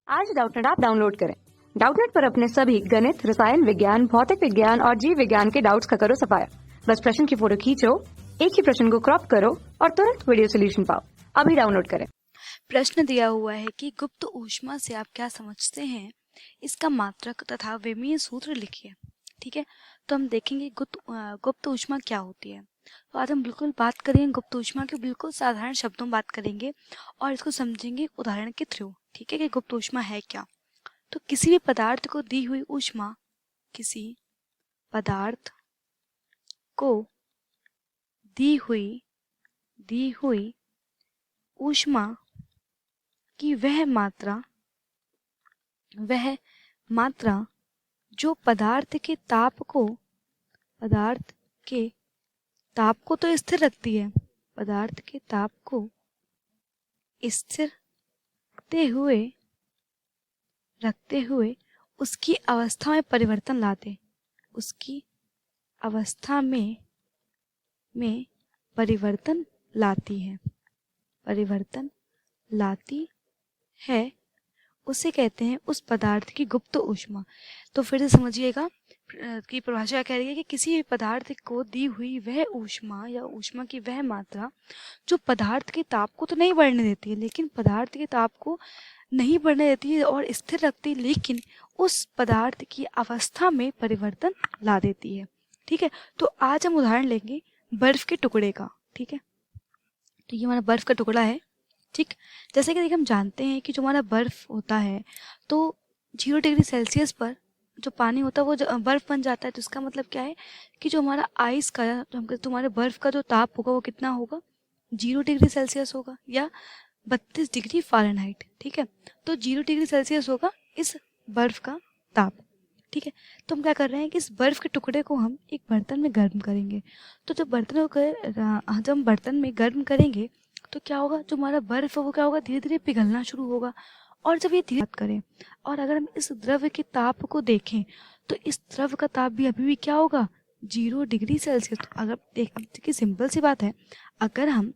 आज Doubtnut app download करें। Doubtnut पर अपने सभी गणित, रसायन विज्ञान, भौतिक विज्ञान और जीव विज्ञान के डाउट्स का करो सफाया। बस प्रश्न की फोटो खींचो, एक ही प्रश्न को क्रॉप करो और तुरंत वीडियो सोल्यूशन पाओ। अभी डाउनलोड करें। प्रश्न दिया हुआ है कि गुप्त ऊष्मा से आप क्या समझते हैं, इसका मात्रक तथा विमीय सूत्र लिखिए। ठीक है, तो हम देखेंगे गुप्त ऊष्मा क्या होती है। तो आज हम बिल्कुल बात करेंगे गुप्त ऊष्मा के, बिल्कुल साधारण शब्दों में बात करेंगे और इसको समझेंगे उदाहरण के थ्रू। ठीक है, कि गुप्त ऊष्मा है क्या। तो किसी भी पदार्थ को दी हुई ऊष्मा, किसी पदार्थ को दी हुई ऊष्मा की वह मात्रा जो पदार्थ के ताप को तो स्थिर रखती है, पदार्थ के ताप को स्थिर रखते हुए उसकी अवस्था में परिवर्तन लाते, उसकी अवस्था में परिवर्तन लाती है, उसे कहते हैं उस पदार्थ की गुप्त ऊष्मा। तो फिर से समझिएगा कि परिभाषा कह रही है कि किसी भी पदार्थ को दी हुई वह ऊष्मा या ऊष्मा की वह मात्रा जो पदार्थ के ताप को तो नहीं बढ़ने देती है, लेकिन पदार्थ के ताप को नहीं बढ़ने देती है और स्थिर रखती है, लेकिन उस पदार्थ की अवस्था में परिवर्तन ला देती है। ठीक है, तो आज हम उदाहरण लेंगे बर्फ के टुकड़े का। ठीक है, तो ये हमारा बर्फ का टुकड़ा है। ठीक, जैसे कि देखिए हम जानते हैं कि जो हमारा बर्फ होता है तो 0 डिग्री सेल्सियस पर जो पानी होता है वो बर्फ बन जाता है। तो इसका मतलब क्या है कि जो हमारा आइस का, तुम्हारे बर्फ का जो ताप होगा वो कितना होगा, 0 डिग्री सेल्सियस होगा या 32 डिग्री फ़ारेनहाइट। ठीक है, तो 0 डिग्री सेल्सियस होगा इस बर्फ का ताप। ठीक है, तो हम क्या कर रहे हैं कि इस बर्फ के टुकड़े को हम एक बर्तन में गर्म करेंगे। तो जब हम बर्तन में गर्म करेंगे तो क्या होगा, जो हमारा बर्फ है वो क्या होगा, धीरे धीरे पिघलना शुरू होगा। और जब ये धीरे बात करें और अगर हम इस द्रव्य के ताप को देखें तो इस द्रव्य का ताप भी अभी भी क्या होगा, 0 डिग्री सेल्सियस। तो अगर देखिए सिंपल सी बात है, अगर हम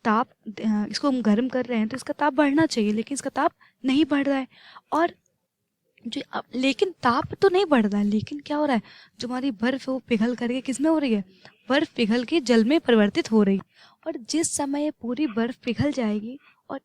इसको हम गर्म कर रहे हैं तो इसका ताप बढ़ना चाहिए, लेकिन इसका ताप नहीं बढ़ रहा है। और लेकिन ताप तो नहीं बढ़ रहा है, लेकिन क्या हो रहा है, जो हमारी बर्फ है वो पिघल करके किस में हो रही है, बर्फ पिघल के जल में परिवर्तित हो रही। और जिस समय ये पूरी बर्फ पिघल जाएगी और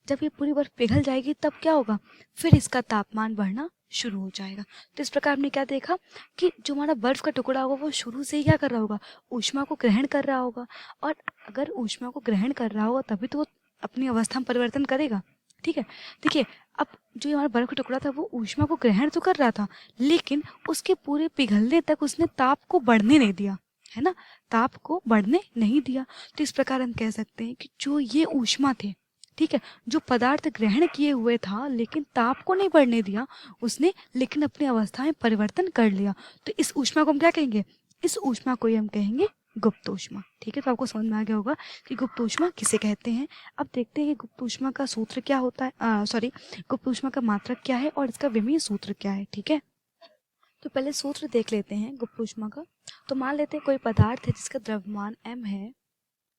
जब ये पूरी बर्फ पिघल जाएगी तब क्या होगा, फिर इसका तापमान बढ़ना शुरू हो जाएगा। तो इस प्रकार हमने क्या देखा कि जो हमारा बर्फ का टुकड़ा होगा वो शुरू से ही क्या कर रहा होगा, ऊष्मा को ग्रहण कर रहा होगा। और अगर ऊष्मा को ग्रहण कर रहा होगा तभी तो वो अपनी अवस्था में परिवर्तन करेगा। ठीक है, देखिए अब जो हमारा बर्फ का टुकड़ा था वो ऊष्मा को ग्रहण तो कर रहा था, लेकिन उसके पूरे पिघलने तक उसने ताप को बढ़ने नहीं दिया, है ना, ताप को बढ़ने नहीं दिया। तो इस प्रकार हम कह सकते हैं कि जो ये ऊष्मा थे, ठीक है, जो पदार्थ ग्रहण किए हुए था लेकिन ताप को नहीं बढ़ने दिया उसने, लेकिन अपनी अवस्था में परिवर्तन कर लिया। तो इस ऊष्मा को हम क्या कहेंगे, इस ऊष्मा को ही हम कहेंगे गुप्त ऊष्मा। ठीक है, तो आपको समझ में आ गया होगा कि गुप्त ऊष्मा किसे कहते हैं। अब देखते हैं कि गुप्त ऊष्मा का सूत्र क्या होता है, गुप्त ऊष्मा का मात्रक क्या है और इसका विमीय सूत्र क्या है। ठीक है, तो पहले सूत्र देख लेते हैं गुप्त ऊष्मा का। तो मान लेते हैं कोई पदार्थ है जिसका द्रव्यमान m है,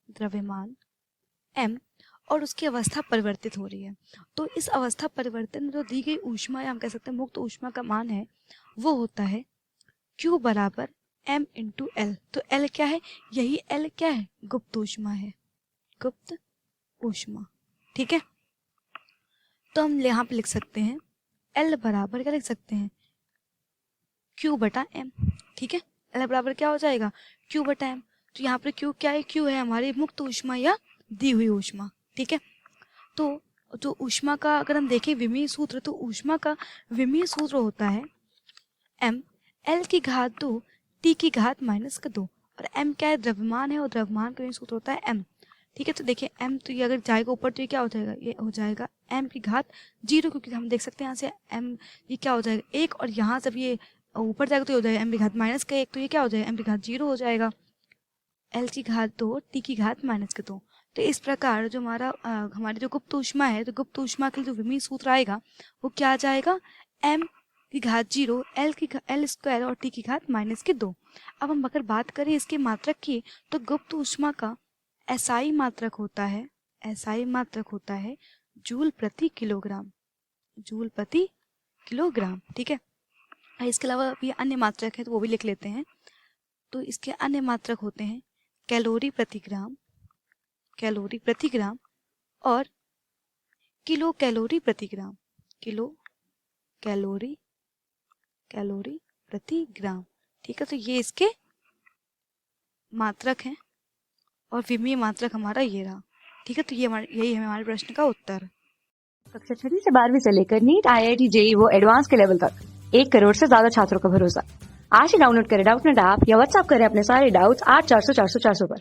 द्रव्यमान m, और उसकी अवस्था परिवर्तित हो रही है। तो इस अवस्था परिवर्तन में जो दी गई ऊष्मा या हम कह सकते हैं मुक्त ऊष्मा का मान है वो होता है Q बराबर m इंटू L। तो L क्या है, यही L क्या है, गुप्त ऊष्मा है, गुप्त ऊष्मा। ठीक है, तो हम यहाँ पे लिख सकते हैं L बराबर क्या लिख सकते हैं, Q बटा M। ठीक है, L बराबर क्या हो जाएगा, Q बटा M। तो यहाँ पर Q क्या है, Q है हमारी मुक्त ऊष्मा या दी हुई ऊष्मा। ठीक है, तो जो ऊष्मा का अगर हम देखें विमीय सूत्र, तो ऊष्मा का विमीय सूत्र होता है m L की घात 2 T की घात -2। और m क्या है, द्रव्यमान है, और द्रव्यमान का सूत्र होता है m। ठीक है, तो देखिए m तो ये अगर जाएगा ऊपर तो ये क्या हो जाएगा, ये हो जाएगा m की घात 0, क्योंकि हम देख सकते हैं यहाँ से m ये क्या हो जाएगा 1, और यहाँ जब ये ऊपर जाएगा तो ये हो जाएगा m की घात -1, तो ये क्या हो जाएगा m की घात 0 हो जाएगा, L की घात 2 T की घात -2। तो इस प्रकार जो हमारी जो गुप्त ऊष्मा है, तो गुप्त ऊष्मा के लिए जो विमीय सूत्र आएगा वो क्या आ जाएगा, m की घात 0, L स्क्वायर और T की घात -2। अब हम अगर बात करें इसके मात्रक की, तो गुप्त ऊष्मा का SI मात्रक होता है जूल प्रति किलोग्राम, जूल प्रति किलोग्राम। ठीक है, और इसके अलावा भी अन्य मात्रक है तो वो भी लिख लेते हैं। तो इसके अन्य मात्रक होते हैं कैलोरी प्रति ग्राम, कैलोरी प्रति ग्राम और किलो कैलोरी प्रति ग्राम, किलो कैलोरी कैलोरी प्रति ग्राम। ठीक है, तो ये इसके मात्रक हैं और विमीय मात्रक हमारा ये रहा। ठीक है, तो यही है हमारे प्रश्न का उत्तर। कक्षा 6 से 12वीं से लेकर नीट, IIT, JEE वो एडवांस के लेवल तक 1 करोड़ से ज्यादा छात्रों का भरोसा। आज ही डाउनलोड करें डाउटनेट ऐप या व्हाट्सएप करें अपने सारे डाउट्स 8400 400 400 पर।